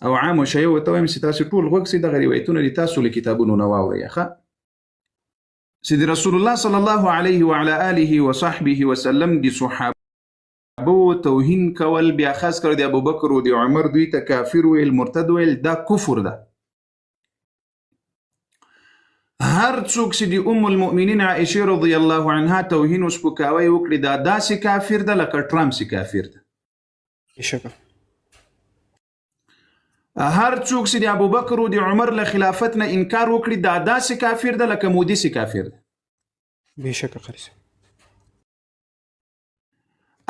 او عام شی ورته وایم چې تاسو ټول غوږ سي دغه روایتونه دي تاسو له کتابونو نه واورئ ښه سید رسول الله صلی الله علیه وعلى آله وصحبه وسلم دي صحابه توهین کول بیا خاص کر دی ابو بکر او دی عمر دوی ته کافر ویل مرتد ویل دا کفر ده هر څوک چې دی المؤمنین عائشه رضی الله عنها توهین او سپکاوی وکړي دا داسې کافر ده لکه ټرمپ سي کافر ده بشکه هر څوک چې د ابوبکر او د عمر له خلافت نه انکار وکړي دا داسې کافر ده لکه مودي سي کافر ده بشکه قریص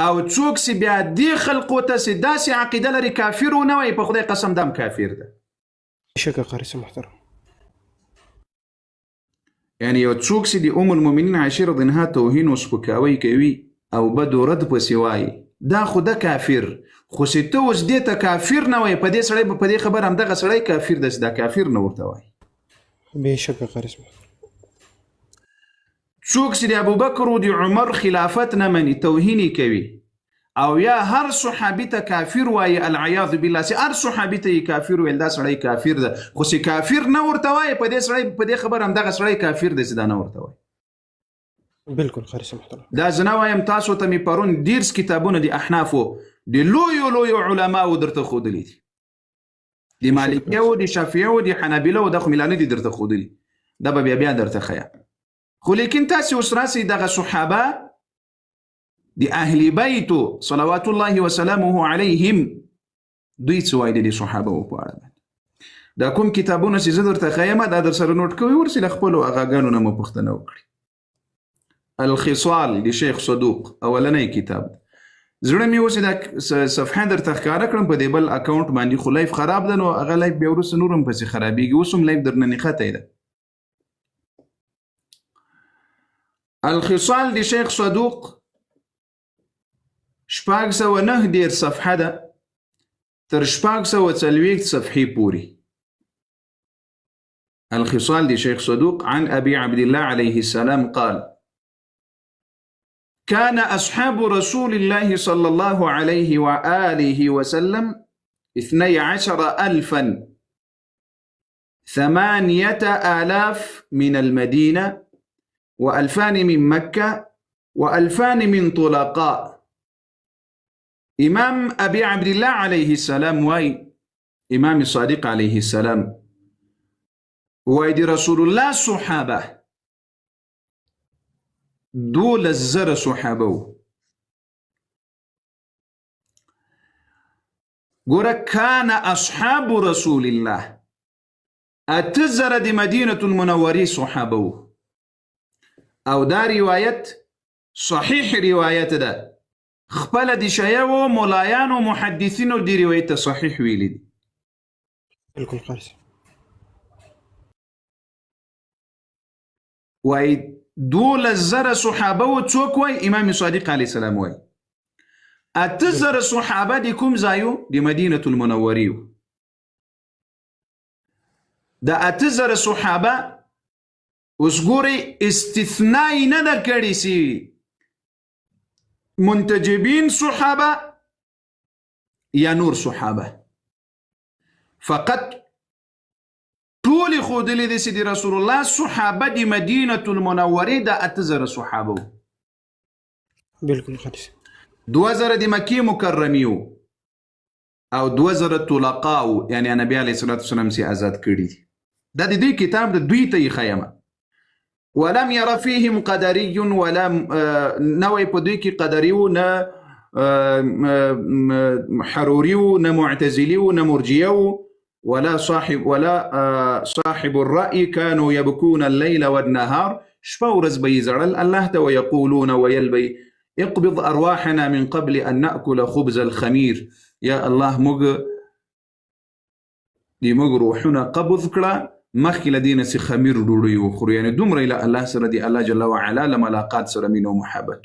او څوک چې بیا دې خلقو ته چې داسې عقیده لري کافر نه وي په خدای قسم دام کافر ده بشکه قریص محترم یعنی یو څوک چې د المؤمنین عائشه رضی الله عنها توهین او سپکاوی کوي او بد او رد پسې وایي دا خو د کافر خو چې ته اوس دې ته کافر نه وای په دې سړی په دې خبر همدغه سړی کافر ده دا کافر نه ورته وای بشکه قریص څوک چې د ابوبکر او د عمر خلافت نه مني توهین کوي او یا هر صحابي ته کافر وای العیاذ بالله چې هر صحابي ته کافر ویل دا سړی کافر ده خو چې کافر نه ورته وای په دې سړی په دې خبر همدغه سړی کافر ده چې دا نه ورته وای بالکل قریص محترم دا زه نه وایم تاسو ته می پرون ډیر کتابونه د احنافو د لویو علماو درته ښودلي دي د مالکیو د شافعیو د حنابلو د خو ملانه دي درته ښودلي دا به بیا درته ښیم خو لیکن تاسو اوس راسئ دغه صحابه د اهل بیت صلوات الله وسلامه علیهم دوی څه وایي د صحابه په اړه دا کوم کتابونه چې زه درته ښیم دا در سره نوٹ کوئ ورسې له خپلو اغاګانو نه مو پوښتنه وکړئ الخصال د شیخ صدوق اولنی کتاب زړه مې اوس د صفحه درته ښکاره کړم په دې بل اکاونټ باندې خو لایف خراب ده نو هغه لایف بیا وروسته نور هم پسې خرابېږي اوس هم لایف درنه نښتی ده الخصال د شیخ صدوق 609 صفحه ده تر 640 صفحې پورې الخصال د شیخ صدوق عن ابي عبد الله عليه السلام قال كان أصحاب رسول الله صلى الله عليه وآله وسلم 12,000 8,000 من المدينة و2,000 من مكة و2,000 من طلقاء إمام أبي عبد الله عليه السلام واي إمام الصادق عليه السلام وايد رسول الله صحابه 12,000 صحابه ګوره كان أصحاب رسول الله 8,000 د مدینة المنورې صحابه او دا روایت صحیح روایت ده خپل د شیعو ملایانو محدثینو دی روایت صحیح ویلی دي بالکل قریص وای 12,000 صحابه و څوک وای امام صادق علیه السلام وای 8,000 صحابه د کوم ځایو د مدینه المنوره د 8,000 صحابه اوس ګوري استثناء نه ده کړی سي منتجبین صحابه یا نور صحابه فقط طول خودلی دی سیدی رسول الله صحابه دی مدینه المنوره دا 8,000 صحابه بالکل خالص 2,000 دی مکی مکرمیو او 2,000 طلقاو یعنی نبی علیه الصلاة والسلام سی آزاد کړي دا د دوی کتاب د دوی ته خیمه ولم ير فيهم قدري ولا نوي بدوي كي قدري نا حروري نا معتزلي نا مرجئي ولا صاحب الرأي كانوا يبكون الليل والنهار شفورز بيزرل الله ويقولون ويلبي اقبض أرواحنا من قبل أن نأكل خبز الخمير يا الله مغ روحنا قبض كلا مخکې له دې نه چې خمیر ډوډۍ وخورو یعنې دومره له الله سره دی الله جل وعلا له ملاقات سره مینه او محبت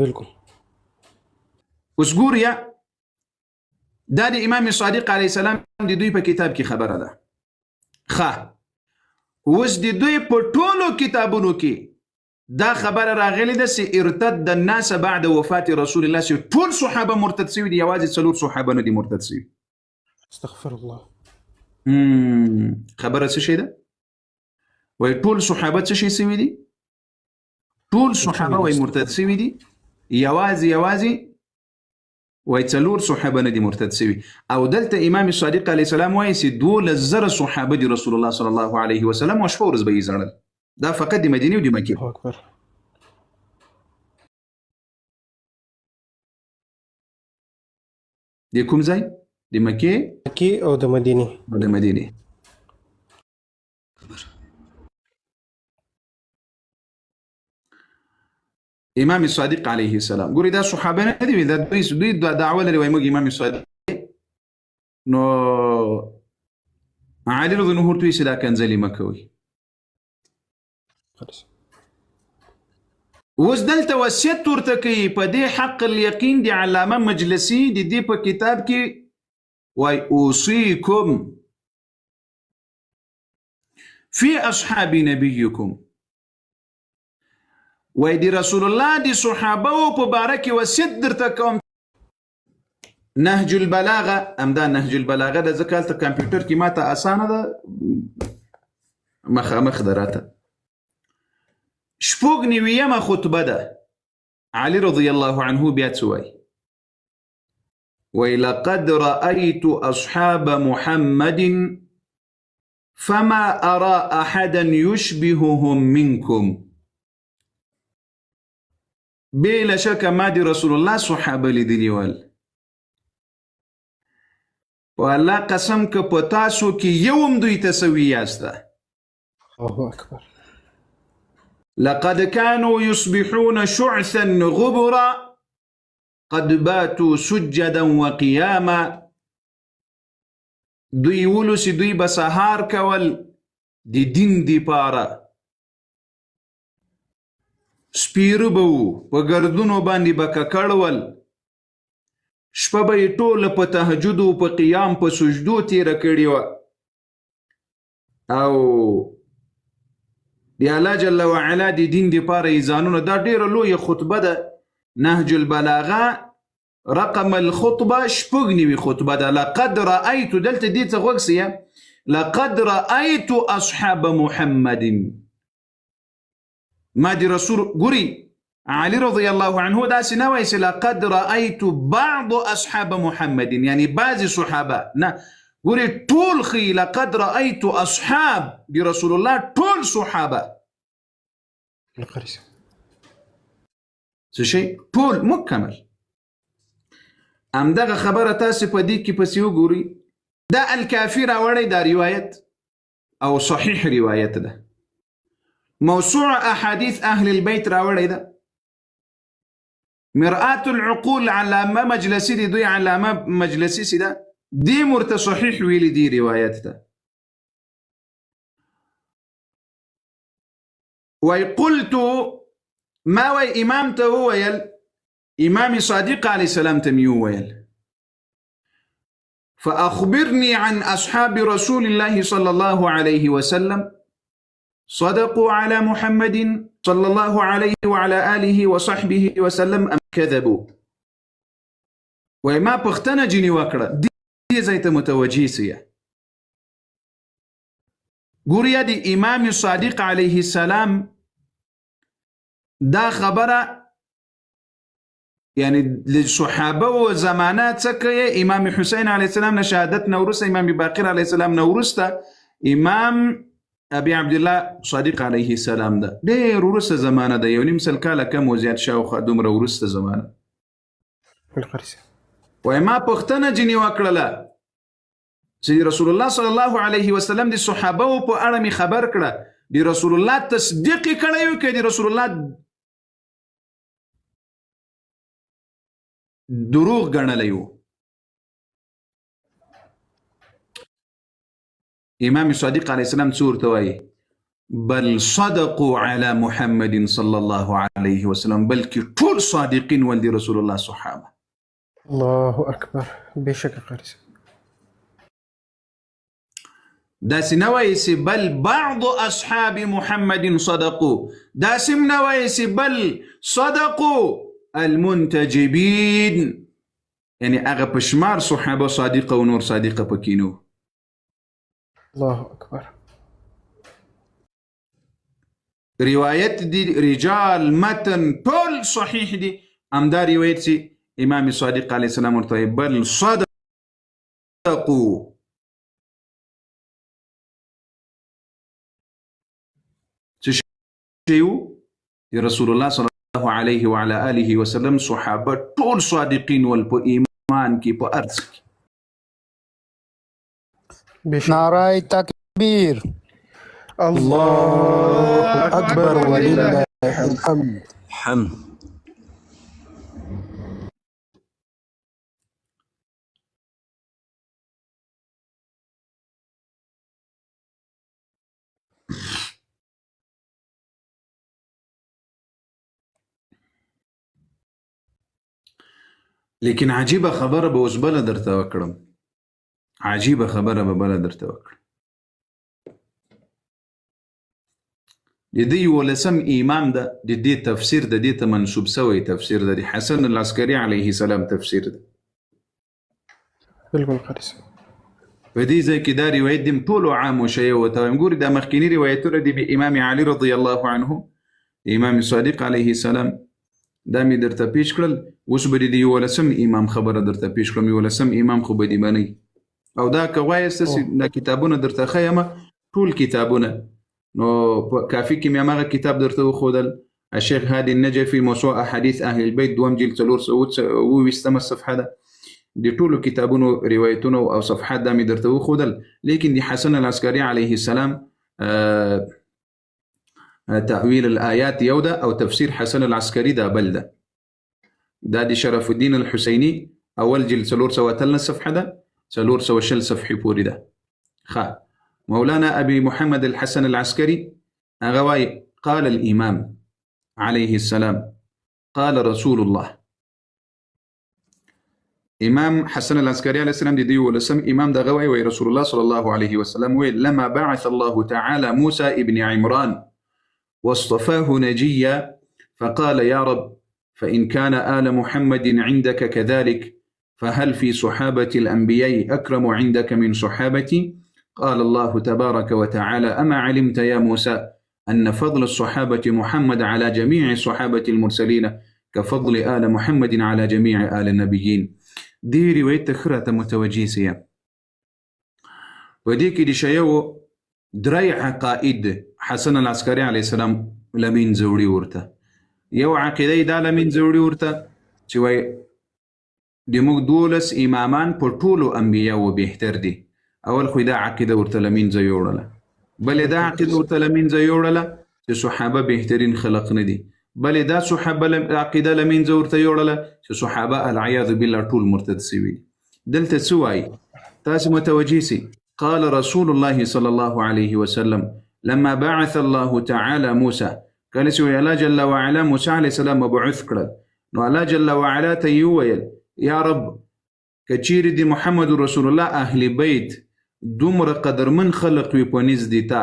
بالکل اوس ګوریا دا د امام صادق علیه السلام د دوی په کتاب کې خبره ده ښه اوس د دوی په ټولو کتابونو کې دا خبره راغلی ده چې ارتد الناس بعد وفات رسول الله چې ټول صحابه مرتد شوي دي یوازې 4 صحابه نه دي مرتد شوي استغفر الله. خبره څه شي ده؟ وای ټول صحابه څه شي سوي دي؟ ټول صحابه وای مرتد سوي دي. یوازې وای څلور صحابه نه دي مرتد سوي. او دلته امام صادق علیه السلام وایي چې 12,000 صحابه دي رسول الله صلی الله علیه وسلم او شپه ورځ به یې زړل. دا فقط د مدینې او د مکې. الله اکبر. د کوم ځای؟ د مکې او د مدینې. او د مدینې. امام صادق علیه السلام ګوري دا صحابه نه دي، دا دوی دعوه لري وایي موږ امام صادق نو علي رضی الله عنه توی دا کنځلې مه کوئ. اوس دلته وصیت ورته کوي په دې حق الیقین د علامه مجلسي د دې په کتاب کې وایي اوصیکم فی اصحاب نبیکم، وای دی رسول الله دی صحابه او په باره کې وصیت درته کوم. نهج البلاغه امدا نهج البلاغه د ځکه ته کمپیوټر کې ماته اسانه ده مخامخ دراته. شپږ نویمه خطبه ده. علي رضی الله عنه بیا څه وایي؟ وای لقد رأيت أصحاب محمد فما أرى أحدا يشبههم منكم. بلا شك ما دي رسول الله صحابه لیدلی ول. والله قسم که په تاسو کې یوم دوی ته سوي یاسته. الله اکبر. لقد كانوا يصبحون شعثا غبرا قد باتوا سجدا وقياما. دوی ولوسی دوی بسهار کول دی دین دی پاره. سپیرو به وو په ګردونو باندې به ککړول. شپه به یې ټوله په تهجد او په قیام په سجدو تېره کړې وه. او د الله جل وعلا د دین دپاره یې ځانونه. دا ډېره لویه خطبه ده. نهج البلاغه رقم الخطبه شپږ نوي خطبه ده. لقد رأيت دلته دې ته غوږ سیه. لقد رأيت أصحاب محمد. ما دي رسول ګوري علي رضی الله عنه داسې نه وایي چې لقد رأيت بعض أصحاب محمد يعني بعض صحابه نه. ګوري ټول خي لقد رأيت أصحاب دي رسول الله ټول صحابه. څه شي ټول مکمل. همدغه خبره تاسې په دې کې پسې وګورئ. دا الکافي راوړی دا روایت او صحیح روایت ده. موسوع احاديث اهل البيت راوړی ده. مرآة العقول علامه مجلسي دي دوی علامه مجلسي سي ده دي مرته صحیح ویلي دي روایت ده. وقلت ما وي امام ته وویل امام صادق عليه السلام ته مې وویل فأخبرني عن أصحاب رسول الله صلى الله عليه وسلم صدقوا على محمد صلى الله عليه وعلى آله وصحبه وسلم أم كذبوا. وما پختنه جنی وکړه دې ځای ته متوجه سیه. ګوریا د امام صادق علیه السلام دا خبره يعني للصحابه وزمانات سكيه. امام حسين عليه السلام نشهادت نورسته، امام باقر عليه السلام نورسته، امام ابي عبد الله صادق عليه السلام ده ډېر ورسته زمانه ده. یو نیم سل کاله کم او زیات شاوخوا دومره ورسته زمانه. وای ما پښتنه جنی وکړله چې رسول الله صلی الله علیه وسلم د صحابه په اړه می خبر کړه. د رسول الله تصدیق کړی و کې د رسول الله دروغ ګڼلی و. امام صادق علیه السلام څه ورته وایي؟ بل صدقوا على محمد صلى الله عليه وسلم. بلکې ټول صادقین ول د رسول الله صحابه. الله اکبر. بشک قارس داسې نه وایي چې بل بعض اصحاب محمد صدقوا. داسې نه وایي چې بل صدقوا المنتجبين. یعنی هغه په شمار صحابه صادقه او نور صادقه پکې نه وو. الله أكبر. روایت دي رجال متن ټول صحیح دي. همدا روایت چې امام صادق علیه السلام ورته بل صدقوا. څه شی وو؟ رسول الله صلی الله علیه وعلى آله وسلم صحابه ټول صادقین ول په ایمان کې په ارث کې. نعره تکبیر. الله أكبر ولله الحمد. لیکن عجیبه خبره به اوس بله درته وکړم. عجیبه خبره به بله درته وکړم. د دې 11 امام ده، د دې تفسیر د دې ته منسوب سوی تفسیر ده، د حسن العسکري علیه السلام تفسیر ده. بالکل قارس. په دې ځای کې دا روایت دې ټولو عام شی وته وایم. ګورې دا مخکینی روایتونه دي به امام علي رضی الله عنه، امام صادق علیه السلام، دا مې درته پیش کړل. اوس به د 11 امام خبره درته پیش کړم. 11 امام خو به دې بنئ. او دا که وایست دا کتابونه درته ښیم، ټول کتابونه، نو کافي کې مې هماغه کتاب درته وښودل، الشیخ هادي النجفي موسوعه احادیث اهل البیت، دوم جلد 428 صفحه ده. د ټولو کتابونو روایتونه او صفحات دا مې درته وښودل. لیکن د حسن العسکري علیه السلام تأویل الآیات یو ده، او تفسیر حسن العسکري دا بل ده. دا د شرف الدین الحسینی اول جلد 413 صفحه ده، 400 صفحه پوری ده. مولانا ابي محمد الحسن العسكري اغواي قال الامام عليه السلام قال رسول الله. امام حسن العسكري عليه السلام دي ولسم امام ده غواي وي رسول الله صلى الله عليه وسلم وي لما بعث الله تعالى موسى ابن عمران واصطفاه نجيا فقال يا رب فإن كان آل محمد عندك كذلك فهل في صحابة الأنبياء أكرم عندك من صحابتي؟ قال الله تبارك وتعالى أما علمت يا موسى أن فضل الصحابة محمد على جميع صحابة المرسلين كفضل آل محمد على جميع آل النبيين. دي رواية تخرة متوجيسية. وديك دي شيو دري عقائد حسن العسكري عليه السلام لمن زوري ورته. يو عقيدي دا لمن زوري ورته چوي دي موږ 12 امامان پر ټولو انبیاو بهتر دي. اول خو دا عقیده ورته لمنځه یوړله، بلې دا عقیده ورته لمنځه یوړله چې صحابه بهترین خلق نه دي، بلې دا صحابه عقیده لمنځه ورته یوړله چې صحابه العیاذ بالله ټول مرتد سوي دي. دلته څه وایي؟ تاسو متوجه سئ. قال رسول الله صلى الله عليه وسلم لما بعث الله تعالى موسى، کله چې الله جل وعلا موسی علیه السلام مبعوث کړل، نو الله جل وعلا ته یې وویل یا رب کچیر دی محمد رسول الله اهل بیت دومره قدرمن خلق وي په نزد تا.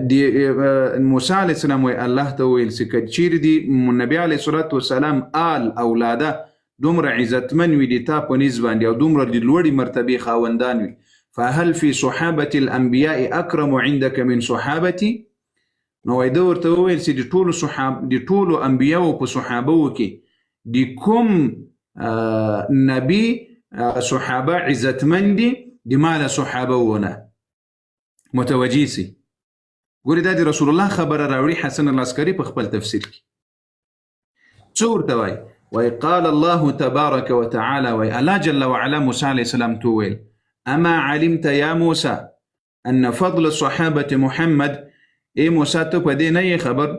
دی موسی علیه السلام وی الله ته ویل چې کچیر دی نبی علیه الصلاة والسلام آل اولاده دومره عزتمن وي دی تا په نزد باندې، او دومره د لوړې مرتبې خاوندان وي. فهل في صحابة الأنبياء أكرم عندك من صحابتي؟ نو وی ده ورته وویل چې د ټولو انبیاو په صحابو کې د کوم نبی صحابه عزتمن دي د مال صحابه ونه. متوجه سي. ګورې دا د رسول الله خبره راوړي حسن العسکري په خپل تفسیر کې. څه ورته وایي؟ وایي قال الله تبارك وتعالى، وایي الله جل وعلا موسی علیه السلام ته وویل اما علمت يا موسى ان فضل صحابه محمد، ای موسی ته په دې نه یې خبر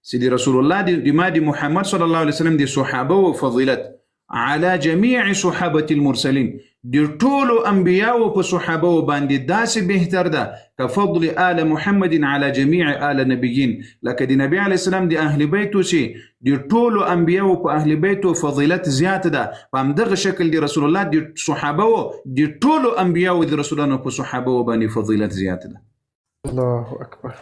چې د رسول الله د ما د محمد صلی الله علیه وسلم د صحابه و فضیلت على جميع صحابة المرسلين دي طولو انبياء و صحابه باندي داس بهتر ده كفضل آل محمد على جميع آل نبيين. لكن دي نبي عليه السلام دي أهل بيته شي دي طولو انبياء و أهل بيته فضيلت زيادة ده. فامدغ شكل دي رسول الله دي صحابه دي طولو انبياء و دي رسول الله و صحابه باندي فضيلت زيادة ده. الله أكبر.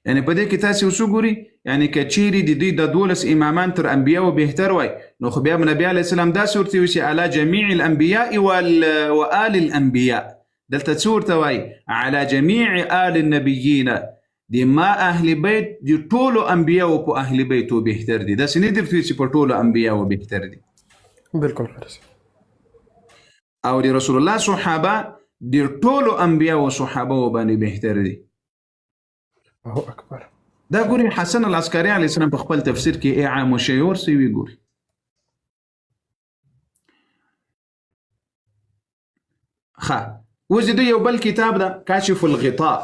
یعنی په دې کې تاسو وسګوري یعنی کچيري د دوی د 12 امامان تر انبیاء بهتر وای نو خو بیا نبی علی السلام دا صورت وي چې علی جميع الانبیاء وآل الانبیاء دلته صورت وای علی جميع آل النبیین دي ما اهل بيت دي طول انبیاء او په اهل بیت بهتر دي دا سنې درته چې په ټولو انبیاء بهتر دي بالکل فارس او دي رسول الله صحابه دي طول انبیاء او صحابه باندې بهتر دي الله اکبر دا ګوري حسن العسکری علیه السلام په خپل تفسیر کې اعام شیور سی وی ګوري ښه وزید یو بل کتاب دا کاشف الغطاء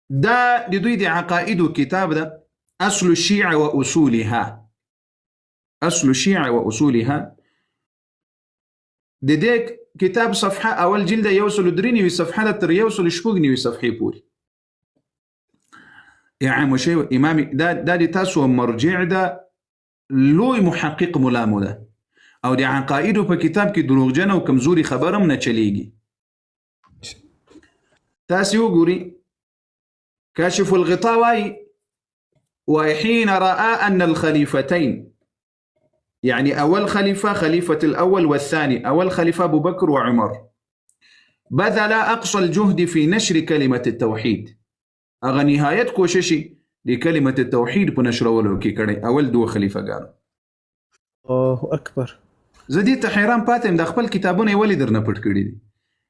دا د دوی د عقائد کتاب دا اصل الشيعة واصولها اصل الشيعة واصولها د دې کتاب صفحه اول جلد یوصل درینی صفحه تر یوصل شپږنی صفحه پوری اعام شيء امام دا د تاسو مرجع ده لوی محقق ملامو ده او د عقائد په کتاب کې دروغجن او کمزوري خبرم نه چلیږي تاسو وګوري كاشف الغطاء وحين رأى أن الخليفتين يعني أول خليفة خليفة الأول والثاني أول خليفة أبو بكر وعمر بذل أقصى الجهد في نشر كلمة التوحيد أغا نهاية کوششي لكلمة التوحيد بنشر ولو كي كړي أول دو خليفة قالوا الله أكبر زدي تحيران پاتم د خپل کتابونه ولې درنه پټ کړي دي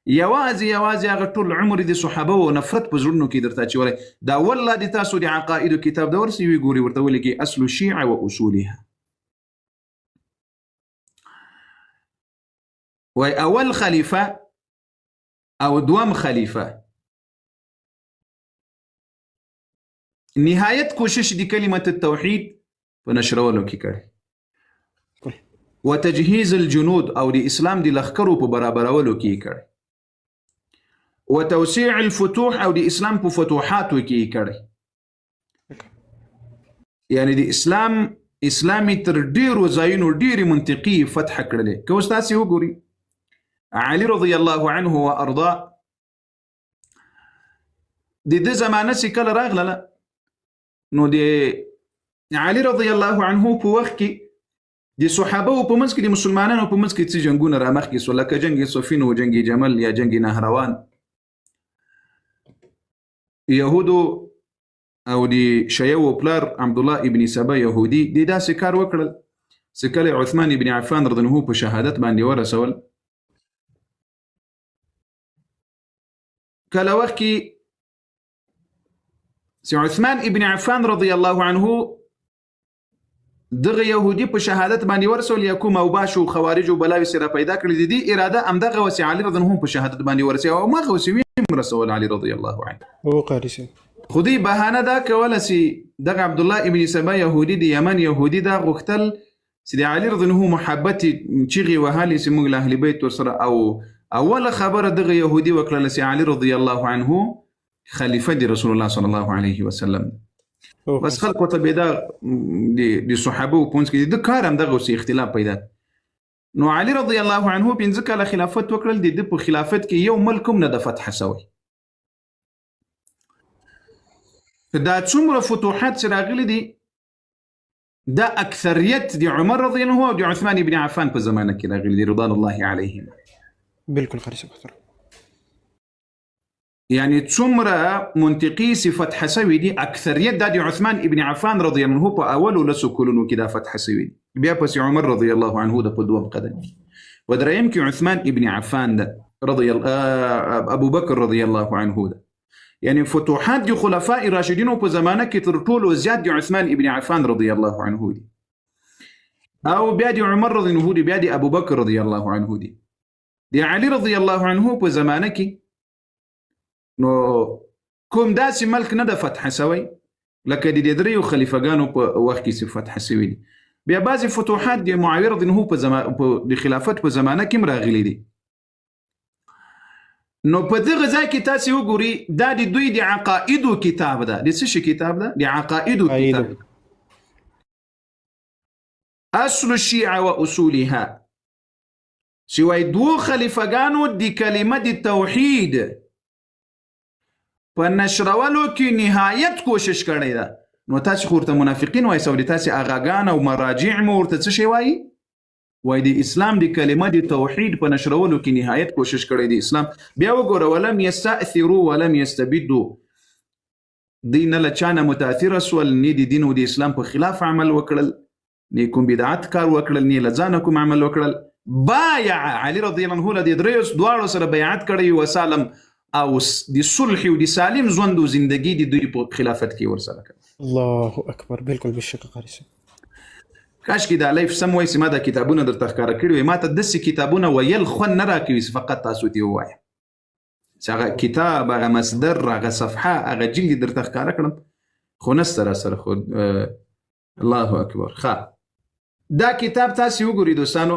یوازې هغه ټول عمر دي صحابه او نفرت په زړونو کې درته چولې دا والله د تاسو د عقاید کتاب دا ورسي وی ګوري ورته ولې کې اصل الشيعة واصولها وای اول خلیفہ او دوم خلیفہ نهایت کوشش دی کلمة التوحید په نشرولو کې کړي وتجهيز الجنود او د اسلام د لخرو په برابرولو کې کړي وتوسيع الفتوح او د اسلام په فتوحاتو کې کړي یعنی د اسلامي تر ډیرو ځایونو ډیرې منطقي فتح کړلې که اوس تاسو وګورئ علي رضی الله عنه وارضاه د دې زمانه چې کله راغله نو د علي رضی الله عنه په وخت کې د صحابه په منځ کې د مسلمانانو په منځ کې څه جنگونه را مخکې سول لکه جنگ صفین او جنگ جمل یا جنگ نهروان يهودو او د شیعو پلار عبد الله ابن سبا يهودي د داسې کار وکړل چې کله عثمان ابن عفان رضی الله عنه په شهادت باندې ورسول کله وخت کې عثمان ابن عفان رضی الله عنه دغه يهودي په شهادت باندې ورسول یا کوم او باشو خوارج او بلاوي سره پیدا کړل دي اراده امدغه وسی علي رضی الله عنه په شهادت باندې ورسول او ما غوسي رسول علي رضی الله عنه او قارسي خودي بهانه دا کوله سي دغه عبد الله ابن سبا يهودي د يمن يهودي دا غختل سي علي رضی الله عنه محبت چيغي وهالي سي موږ اهل بیت سره او اول خبر دغه يهودي وکړل سي علي رضی الله عنه خلیفہ دی رسول الله صلی الله علیه وسلم بس خلق ته بيدا دي صحابه پونس کې د کارم دغه سي اختلاف پیدا نو علي رضی الله عنه بنځ کله خلافت وکړل د په خلافت کې یو ملکم نه د فتح سوی دا څومره فتوحات راغلي دي دا اکثریت د عمر رضی الله عنه او د عثمان ابن عفان په زمانه کې راغلي دي رضوان الله عليهم بالکل قارسي محترم يعني څومره منطقي صفت حسوي دي اکثریت د عثمان ابن عفان رضی الله عنه په اول ولسو کولونو کې د فتح حسوي بیا پس عمر رضی الله عنه د په دوم قدم ودریم کې عثمان ابن عفان ده رضي ابو بكر رضي الله عنه ده يعني فتوحات دي خلفاء راشدين په زمانه کې تر ټولو زیات دي عثمان ابن عفان رضي الله عنه دي او بیا دي عمر رضی الله عنه دي بیا دي ابو بكر رضي الله عنه دي علي رضي الله عنه په زمانه کې نو کوم داسې ملک نه د فتح سوی لکه د دریو خلیفګانو په وخت کې فتح سوی دي بیا بعضې فتوحات د معاویه رضی الله عنه د خلافت په زمانه کې راغلي دي نو په دغه ځای کې تاسو وګورئ دا د دوی د عقایدو کتاب ده د څه شي کتاب ده د عقایدو کتاب اصل الشيعة واصولها سوای دو خلیفګانو د کلمه د توحید په نشرولو کې نهایت کوشش کړی ده، نو تاسو خو ورته منافقین وایي، سو د تاسې اغاګان او مراجع مو ورته څه شی وایي؟ وایي د اسلام د کلمه د توحید په نشرولو کې نهایت کوشش کړی د اسلام. بیا وګوره ولم یستأثروا ولم یستبدوا، دوی نه له چا نه متاثره سول، نه د دین او د اسلام په خلاف عمل وکړل، نه کوم بدعت کار وکړل، نه له ځانه کوم عمل وکړل. بايع علي رضی الله عنه له د دریو دواړو سره بیعت کړی وسالم او د صلح او د سالم ژوند او زندگی د دوی په خلافت کې ورسره کړ. الله اکبر. بالکل بالشکل قاری صاحب. کاش کې د لایف سم وایي ما د کتابونه درته ښکاره کړي وي، ما ته داسې کتابونه ویل خوند نه راکوي، فقط تاسو ته ووایم چې هغه کتاب، هغه مصدر، هغه صفحه، هغه جلد درته ښکاره کړم، خو نسته راسره. خو الله اکبر. ښه، دا کتاب تاسې وګورئ دوستانو،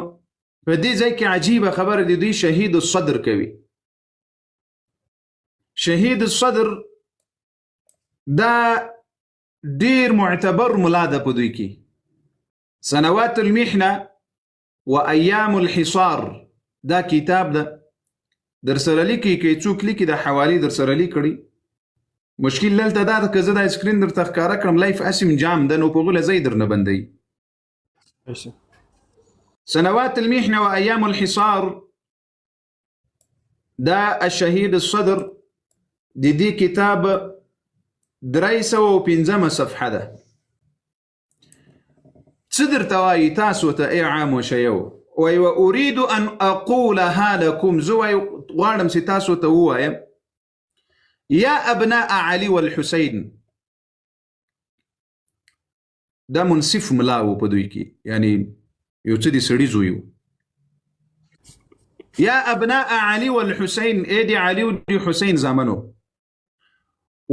په دې ځای کې عجیبه خبره د دوی شهید الصدر کوي. شهید الصدر دا ډیر معتبر ملا ده په دوی کې. سنوات المحنه و ایام الحصار دا کتاب ده، در سره لیکي کې څوک لیکي د حوالی در سره لیکړي. مشکل دلته دا ده که زه دا سکرین درته ښکاره کړم لایف اسم جام ده، نو په غوله ځای درنه بندوي. سنوات المحنه و ایام الحصار دا الشهید الصدر د دې کتاب 315 صفحه ده. څه درته وایي تاسو ته ای عامو شیو؟ وایي واريد ان اقولها لكم، زه وایي غواړم چې تاسو ته ووایم یا ابناء علي والحسین. دا منصف ملا و په دوی کې، یعنی یو څه د سړي زوی و. یا ابناء علي والحسین، ای د علي او د حسین زامنو،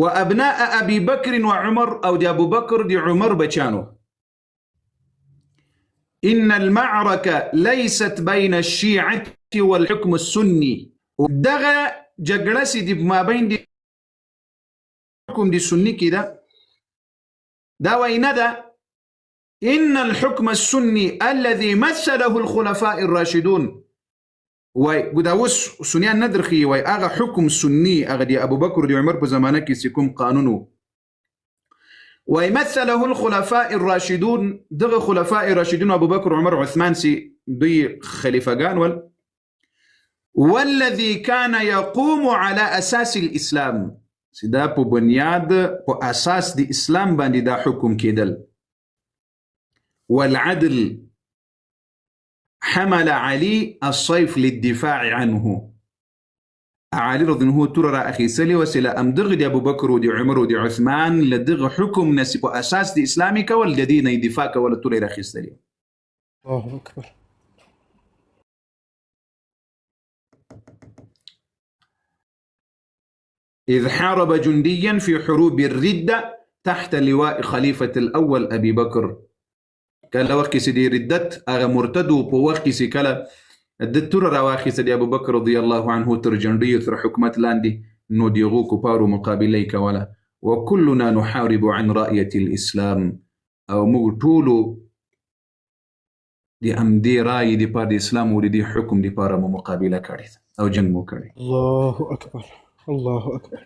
و ابناء ابي بکر وعمر، او د ابو بکر د عمر بچانو. ان المعركه ليست بين الشيعه والحكم السني، دغه جګړه سي د ما بین د حکم د سنی کې ده، دا وینا ده. ان الحكم السني الذي مثله الخلفاء الراشدون، وای ګداوس سنیان ندرخي، وای هغه حکم سنی هغه د ابو بکر د عمر په زمانه کې کوم قانون ويمثله الخلفاء الراشدون، دغه خلفاء الراشدون ابو بكر عمر عثمان سي دوی خلیفگان ول. والذي كان يقوم على اساس الاسلام، سدا په بنیاد په اساس د اسلام باندې دا حکم کېدل. والعدل حمل علي الصيف للدفاع عنه، علي رضي الله عنه ترى اخي سلي وسلا ام دغ دي ابو بكر ودي عمر ودي عثمان لدغ حكم نسب اساس دي اسلامي كول الذين يدفاع كول ترى اخي سلي. الله اكبر. اذ حارب جنديا في حروب الردة تحت لواء خليفة الاول ابي بكر. كان وقت سيدي ردت اغا مرتدو په وقت سي کله د تور راواخیسته د ابو بکر رضی الله عنه تر جنډیو تر حکومت لاندې، نو دغو کفارو مقابله یې کوله. وکلنا نحارب عن رأیة الاسلام، او موږ ټولو د همدې رایې دپاره د اسلام او د دې حکم دپاره مو مقابله کړې او جنګ مو کړی. الله اکبر. الله اکبر.